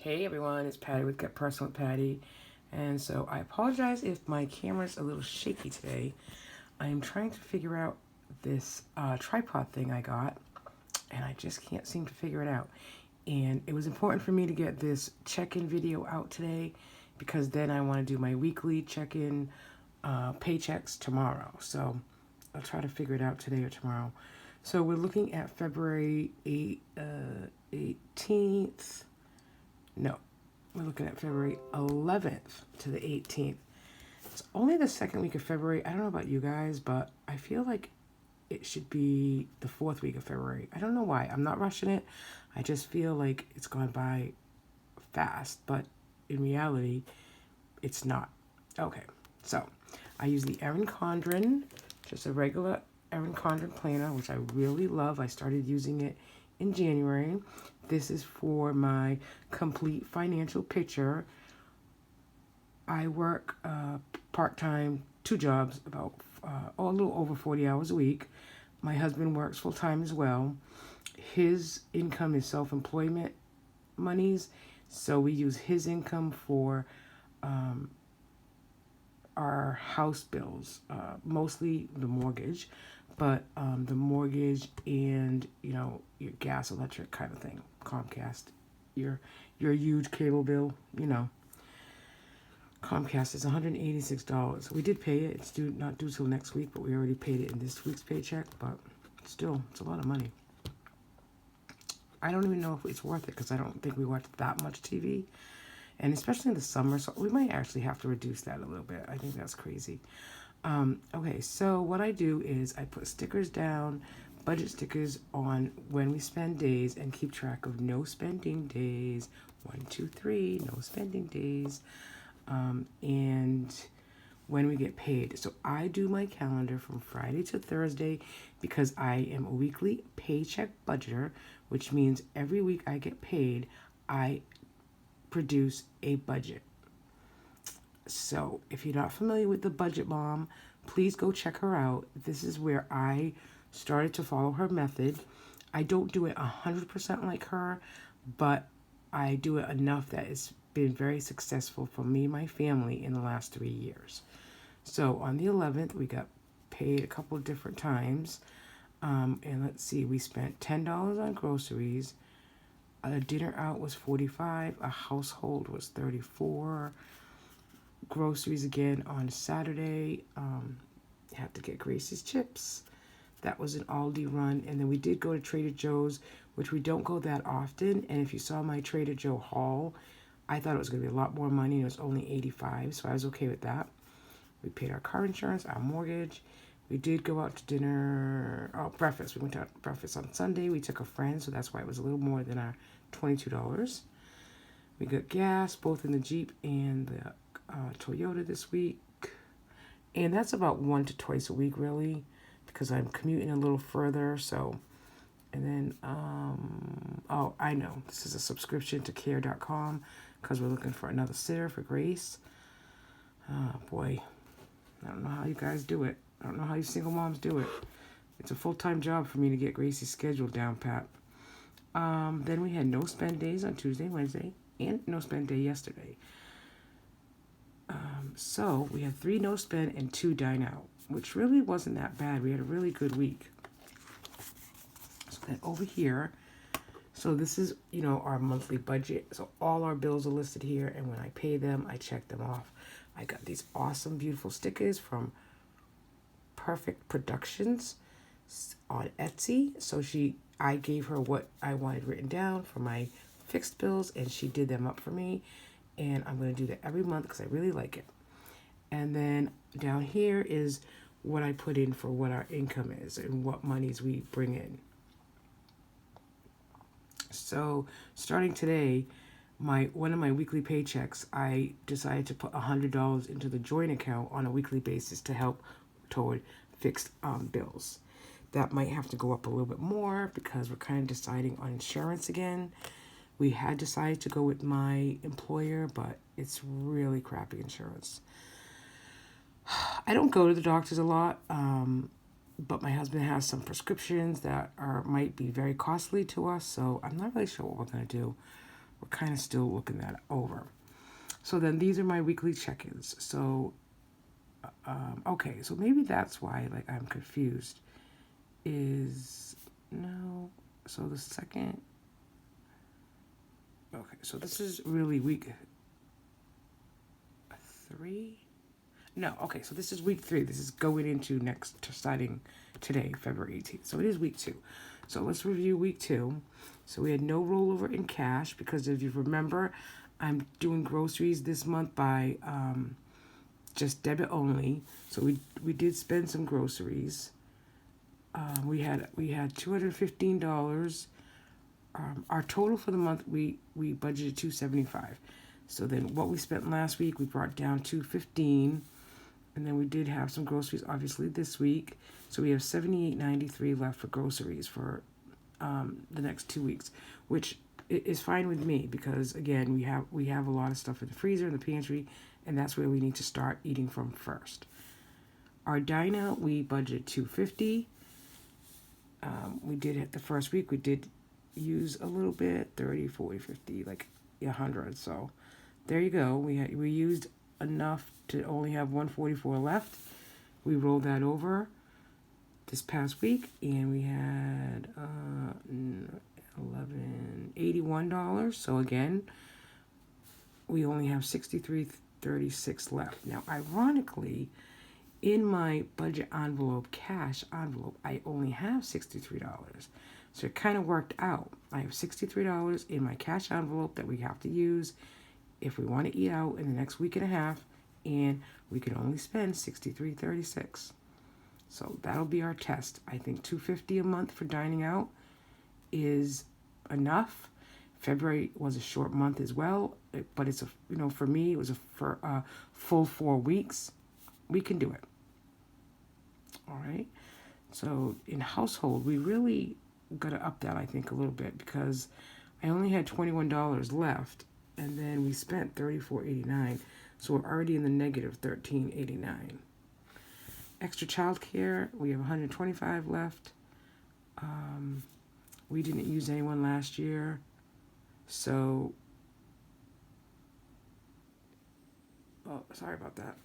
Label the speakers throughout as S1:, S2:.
S1: Hey everyone, it's Patty with Get Personal with Patty. And so I apologize if my camera's a little shaky today. I am trying to figure out this tripod thing I got, and I just can't seem to figure it out. And it was important for me to get this check-in video out today because then I want to do my weekly check-in paychecks tomorrow. So I'll try to figure it out today or tomorrow. So we're looking at February 18th. No, we're looking at February 11th to the 18th. It's only the second week of February. I don't know about you guys, but I feel like it should be the fourth week of February. I don't know why. I'm not rushing it. I just feel like it's gone by fast, but in reality, it's not. Okay, so I use the Erin Condren, just a regular Erin Condren planner, which I really love. I started using it in January. This is for my complete financial picture. I work part-time, 2 jobs, about a little over 40 hours a week. My husband works full-time as well. His income is self-employment monies, so we use his income for our house bills, mostly the mortgage, but the mortgage and, your gas, electric kind of thing, Comcast, your huge cable bill, Comcast is $186. We did pay it. It's not due till next week, but we already paid it in this week's paycheck, but still, it's a lot of money. I don't even know if it's worth it because I don't think we watch that much TV. And especially in the summer, so we might actually have to reduce that a little bit. I think that's crazy. Okay, so what I do is I put stickers down, budget stickers on when we spend days, and keep track of no spending days. 1, 2, 3, no spending days. And when we get paid. So I do my calendar from Friday to Thursday because I am a weekly paycheck budgeter, which means every week I get paid, I produce a budget. So if you're not familiar with the Budget Mom, please go check her out. This is where I started to follow her method. I don't do it 100% like her, but I do it enough that it's been very successful for me and my family in the last 3 years. So on the 11th, we got paid a couple of different times. And let's see, we spent $10 on groceries. A dinner out was $45. A household was $34. Groceries again on Saturday. Had to get Gracie's chips. That was an Aldi run. And then we did go to Trader Joe's, which we don't go that often. And if you saw my Trader Joe haul, I thought it was going to be a lot more money. It was only $85, so I was okay with that. We paid our car insurance, our mortgage. We did go out to dinner, breakfast. We went to breakfast on Sunday. We took a friend, so that's why it was a little more than our $22. We got gas, both in the Jeep and the Toyota this week. And that's about 1 to twice a week, really, because I'm commuting a little further, so. And then, oh, I know. This is a subscription to care.com because we're looking for another sitter for Grace. Oh, boy. I don't know how you guys do it. I don't know how you single moms do it. It's a full-time job for me to get Gracie's schedule down pat. Then we had no spend days on Tuesday, Wednesday, and no spend day yesterday. So we had 3 no spend and 2 dine out, which really wasn't that bad. We had a really good week. So then over here, so this is, our monthly budget. So all our bills are listed here, and when I pay them, I check them off. I got these awesome, beautiful stickers from Perfect Productions on Etsy. So I gave her what I wanted written down for my fixed bills, and she did them up for me. And I'm going to do that every month because I really like it. And then down here is what I put in for what our income is and what monies we bring in. So starting today, one of my weekly paychecks, I decided to put $100 into the joint account on a weekly basis to help toward fixed bills. That might have to go up a little bit more because we're kind of deciding on insurance again. We had decided to go with my employer, but it's really crappy insurance. I don't go to the doctors a lot, but my husband has some prescriptions that might be very costly to us, so I'm not really sure what we're going to do. we're kind of still looking that over. So then these are my weekly check-ins. So, okay, so maybe that's why like I'm confused. No, so the second, okay, so this is really week 3? No, okay, so this is week 3. This is going into starting today, February 18th. So it is week 2. So let's review week 2. So we had no rollover in cash because if you remember, I'm doing groceries this month by just debit only. So we did spend some groceries. We had $215. Our total for the month we budgeted $275. So then what we spent last week we brought down $215, and then we did have some groceries obviously this week. So we have $78.93 left for groceries for the next 2 weeks, which is fine with me because again we have a lot of stuff in the freezer and the pantry, and that's where we need to start eating from first. Our dine out we budgeted $250. We did it the first week. We did use a little bit, 30, 40, 50, like 100. So there you go. We used enough to only have 144 left. We rolled that over this past week, and we had $81. So again, we only have $63.36 left. Now, ironically, in my budget envelope, cash envelope, I only have $63. So it kind of worked out. I have $63 in my cash envelope that we have to use if we want to eat out in the next week and a half, and we can only spend $63.36. So that'll be our test. I think $250 a month for dining out is enough. February was a short month as well, but it's for me it was a full 4 weeks. We can do it. All right. So in household, we really got to up that, I think, a little bit because I only had $21 left, and then we spent $34.89, so we're already in the negative $13.89. Extra childcare, we have $125 left. We didn't use anyone last year, so sorry about that.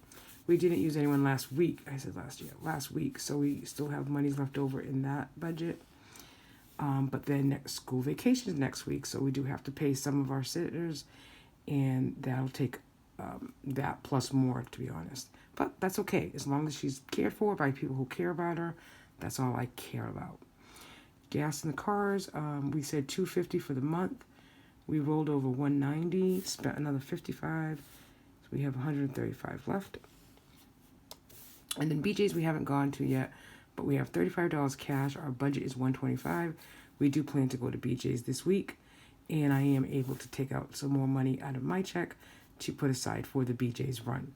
S1: We didn't use anyone last week. I said last year. Last week. So we still have monies left over in that budget. But then school vacations next week. So we do have to pay some of our sitters. And that'll take that plus more, to be honest. But that's okay. As long as she's cared for by people who care about her, that's all I care about. Gas in the cars. We said $250 for the month. We rolled over $190. Spent another $55. So we have $135 left. And then BJ's we haven't gone to yet, but we have $35 cash. Our budget is $125. We do plan to go to BJ's this week, and I am able to take out some more money out of my check to put aside for the BJ's run.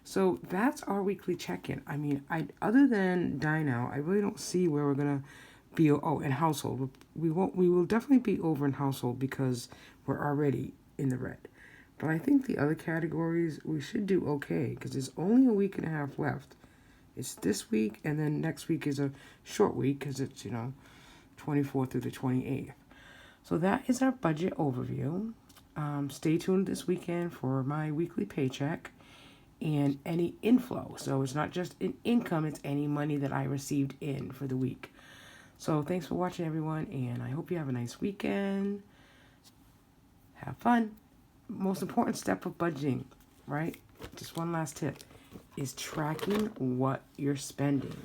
S1: So that's our weekly check-in. I mean, other than dine out, I really don't see where we're gonna be. Oh, and household, we will definitely be over in household because we're already in the red. But I think the other categories we should do okay because there's only a week and a half left. It's this week, and then next week is a short week because it's, 24th through the 28th. So that is our budget overview. Stay tuned this weekend for my weekly paycheck and any inflow. So it's not just an income, it's any money that I received in for the week. So thanks for watching, everyone, and I hope you have a nice weekend. Have fun. Most important step of budgeting, right? Just one last tip. Is tracking what you're spending.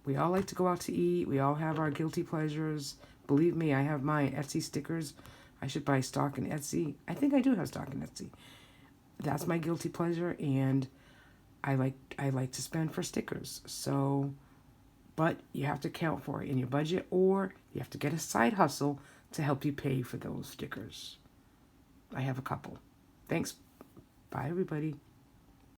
S1: We all like to go out to eat. We all have our guilty pleasures. Believe me, I have my Etsy stickers. I should buy stock in Etsy. I think I do have stock in Etsy. That's my guilty pleasure, and I like to spend for stickers. So, but you have to account for it in your budget, or you have to get a side hustle to help you pay for those stickers. I have a couple. Thanks. Bye, everybody.